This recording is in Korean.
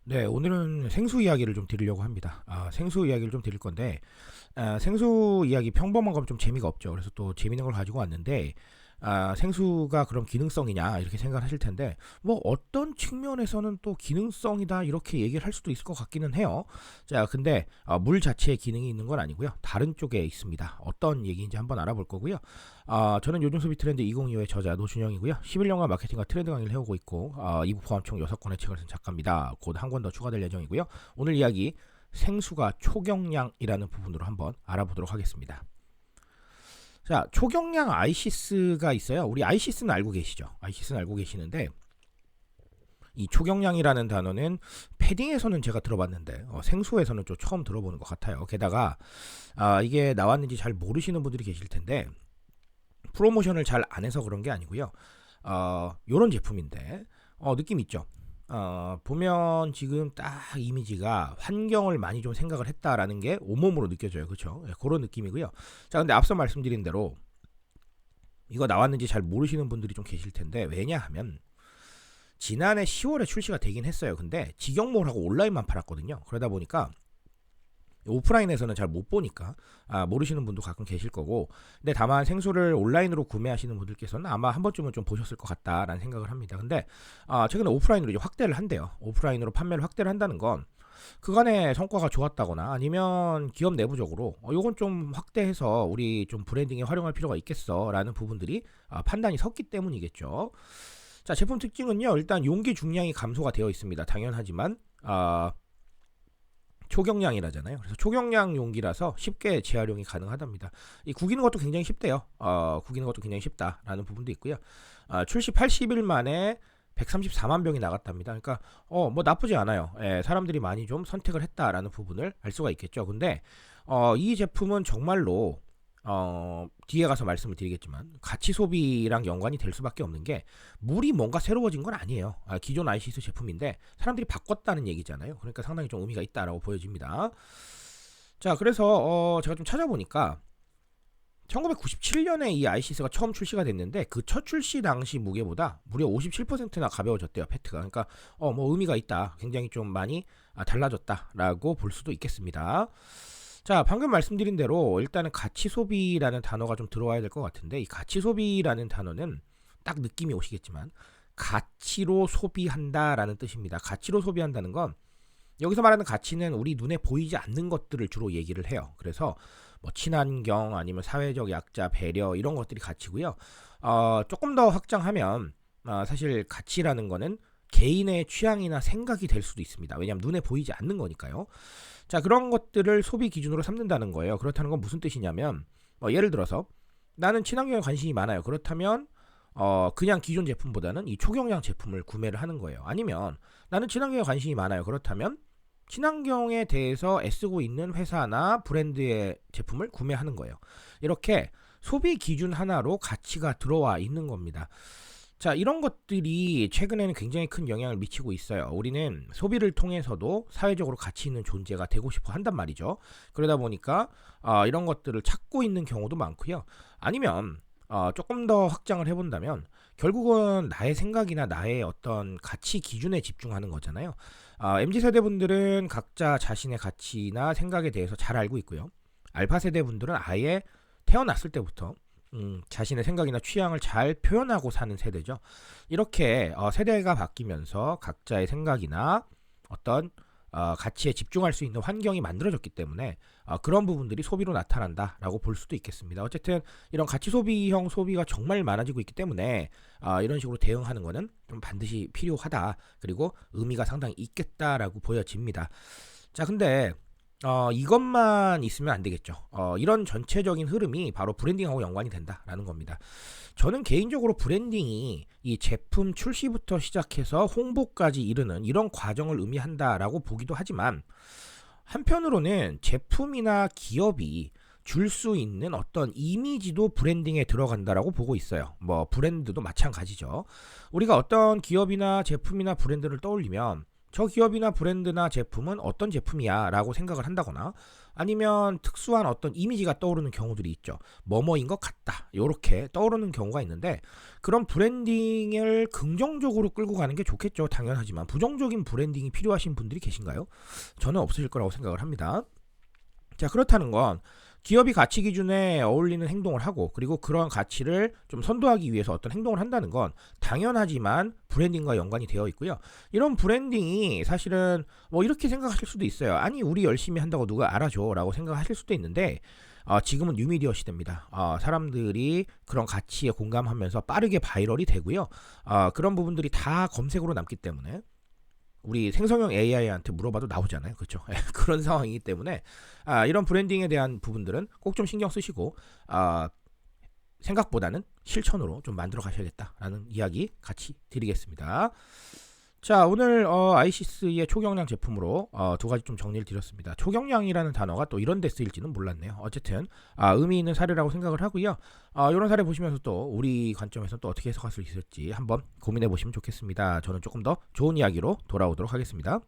네, 오늘은 생수 이야기를 좀 드리려고 합니다. 생수 이야기를 좀 드릴 건데, 생수 이야기 평범한 거면 좀 재미가 없죠. 그래서 또 재밌는 걸 가지고 왔는데, 생수가 그런 기능성이냐 이렇게 생각을 하실 텐데, 뭐 어떤 측면에서는 또 기능성이다 이렇게 얘기를 할 수도 있을 것 같기는 해요. 자, 근데 물 자체에 기능이 있는 건 아니고요. 다른 쪽에 있습니다. 어떤 얘기인지 한번 알아볼 거고요. 저는 요즘 소비 트렌드 2025의 저자 노준영이고요. 11년간 마케팅과 트렌드 강의를 해오고 있고, 이부 포함 총 6권의 책을 쓴 작가입니다. 곧 한 권 더 추가될 예정이고요. 오늘 이야기 생수가 초경량이라는 부분으로 한번 알아보도록 하겠습니다. 자, 초경량 아이시스가 있어요. 우리 아이시스는 알고 계시죠? 아이시스는 알고 계시는데, 이 초경량이라는 단어는 패딩에서는 제가 들어봤는데 생수에서는 좀 처음 들어보는 것 같아요. 게다가 이게 나왔는지 잘 모르시는 분들이 계실 텐데, 프로모션을 잘 안 해서 그런 게 아니고요. 요런 제품인데 느낌 있죠? 보면 지금 딱 이미지가 환경을 많이 좀 생각을 했다라는 게 온몸으로 느껴져요. 그렇죠? 예, 그런 느낌이고요. 자, 근데 앞서 말씀드린 대로 이거 나왔는지 잘 모르시는 분들이 좀 계실 텐데, 왜냐하면 지난해 10월에 출시가 되긴 했어요. 근데 직영몰하고 온라인만 팔았거든요. 그러다 보니까 오프라인에서는 잘 못 보니까 모르시는 분도 가끔 계실 거고, 근데 다만 생수를 온라인으로 구매하시는 분들께서는 아마 한 번쯤은 좀 보셨을 것 같다라는 생각을 합니다. 근데 최근에 오프라인으로 이제 확대를 한대요. 오프라인으로 판매를 확대를 한다는 건 그간의 성과가 좋았다거나 아니면 기업 내부적으로 요건 좀 확대해서 우리 좀 브랜딩에 활용할 필요가 있겠어라는 부분들이 판단이 섰기 때문이겠죠. 자, 제품 특징은요, 일단 용기 중량이 감소가 되어 있습니다. 당연하지만 초경량이라잖아요. 그래서 초경량 용기라서 쉽게 재활용이 가능하답니다. 이 구기는 것도 굉장히 쉽대요. 구기는 것도 굉장히 쉽다라는 부분도 있고요. 출시 80일 만에 134만 병이 나갔답니다. 그러니까 뭐 나쁘지 않아요. 예, 사람들이 많이 좀 선택을 했다라는 부분을 알 수가 있겠죠. 근데 이 제품은 정말로 뒤에 가서 말씀을 드리겠지만 가치 소비랑 연관이 될 수밖에 없는 게, 물이 뭔가 새로워진 건 아니에요. 기존 아이시스 제품인데 사람들이 바꿨다는 얘기잖아요. 그러니까 상당히 좀 의미가 있다라고 보여집니다. 자, 그래서 제가 좀 찾아보니까 1997년에 이 아이시스가 처음 출시가 됐는데, 그 첫 출시 당시 무게보다 무려 57%나 가벼워졌대요, 페트가. 그러니까 뭐 의미가 있다, 굉장히 좀 많이 달라졌다라고 볼 수도 있겠습니다. 자, 방금 말씀드린 대로 일단은 가치 소비라는 단어가 좀 들어와야 될 것 같은데, 이 가치 소비라는 단어는 딱 느낌이 오시겠지만 가치로 소비한다라는 뜻입니다. 가치로 소비한다는 건, 여기서 말하는 가치는 우리 눈에 보이지 않는 것들을 주로 얘기를 해요. 그래서 뭐 친환경 아니면 사회적 약자, 배려, 이런 것들이 가치고요. 조금 더 확장하면 사실 가치라는 거는 개인의 취향이나 생각이 될 수도 있습니다. 왜냐하면 눈에 보이지 않는 거니까요. 자, 그런 것들을 소비 기준으로 삼는다는 거예요. 그렇다는 건 무슨 뜻이냐면, 예를 들어서 나는 친환경에 관심이 많아요. 그렇다면 그냥 기존 제품보다는 이 초경량 제품을 구매를 하는 거예요. 아니면 나는 친환경에 관심이 많아요. 그렇다면 친환경에 대해서 애쓰고 있는 회사나 브랜드의 제품을 구매하는 거예요. 이렇게 소비 기준 하나로 가치가 들어와 있는 겁니다. 자, 이런 것들이 최근에는 굉장히 큰 영향을 미치고 있어요. 우리는 소비를 통해서도 사회적으로 가치 있는 존재가 되고 싶어 한단 말이죠. 그러다 보니까 이런 것들을 찾고 있는 경우도 많고요. 아니면 조금 더 확장을 해본다면 결국은 나의 생각이나 나의 어떤 가치 기준에 집중하는 거잖아요. MZ세대 분들은 각자 자신의 가치나 생각에 대해서 잘 알고 있고요. 알파 세대 분들은 아예 태어났을 때부터 자신의 생각이나 취향을 잘 표현하고 사는 세대죠. 이렇게 세대가 바뀌면서 각자의 생각이나 어떤 가치에 집중할 수 있는 환경이 만들어졌기 때문에 그런 부분들이 소비로 나타난다라고 볼 수도 있겠습니다. 어쨌든 이런 가치 소비형 소비가 정말 많아지고 있기 때문에 이런 식으로 대응하는 것은 좀 반드시 필요하다, 그리고 의미가 상당히 있겠다라고 보여집니다. 자, 근데 이것만 있으면 안 되겠죠. 이런 전체적인 흐름이 바로 브랜딩하고 연관이 된다라는 겁니다. 저는 개인적으로 브랜딩이 이 제품 출시부터 시작해서 홍보까지 이르는 이런 과정을 의미한다라고 보기도 하지만, 한편으로는 제품이나 기업이 줄 수 있는 어떤 이미지도 브랜딩에 들어간다라고 보고 있어요. 뭐 브랜드도 마찬가지죠. 우리가 어떤 기업이나 제품이나 브랜드를 떠올리면 저 기업이나 브랜드나 제품은 어떤 제품이야 라고 생각을 한다거나, 아니면 특수한 어떤 이미지가 떠오르는 경우들이 있죠. 뭐뭐인 것 같다. 요렇게 떠오르는 경우가 있는데 그런 브랜딩을 긍정적으로 끌고 가는 게 좋겠죠. 당연하지만 부정적인 브랜딩이 필요하신 분들이 계신가요? 저는 없으실 거라고 생각을 합니다. 자, 그렇다는 건 기업이 가치 기준에 어울리는 행동을 하고 그리고 그런 가치를 좀 선도하기 위해서 어떤 행동을 한다는 건 당연하지만 브랜딩과 연관이 되어 있고요. 이런 브랜딩이 사실은 뭐 이렇게 생각하실 수도 있어요. 아니 우리 열심히 한다고 누가 알아줘 라고 생각하실 수도 있는데 지금은 뉴미디어 시대입니다. 사람들이 그런 가치에 공감하면서 빠르게 바이럴이 되고요. 그런 부분들이 다 검색으로 남기 때문에 우리 생성형 AI한테 물어봐도 나오잖아요. 그렇죠? 그런 상황이기 때문에 이런 브랜딩에 대한 부분들은 꼭 좀 신경 쓰시고 생각보다는 실천으로 좀 만들어 가셔야겠다라는 이야기 같이 드리겠습니다. 자, 오늘 아이시스의 초경량 제품으로 두 가지 좀 정리를 드렸습니다. 초경량이라는 단어가 또 이런 데 쓰일지는 몰랐네요. 어쨌든 의미 있는 사례라고 생각을 하고요. 이런 사례 보시면서 또 우리 관점에서 또 어떻게 해석할 수 있을지 한번 고민해 보시면 좋겠습니다. 저는 조금 더 좋은 이야기로 돌아오도록 하겠습니다.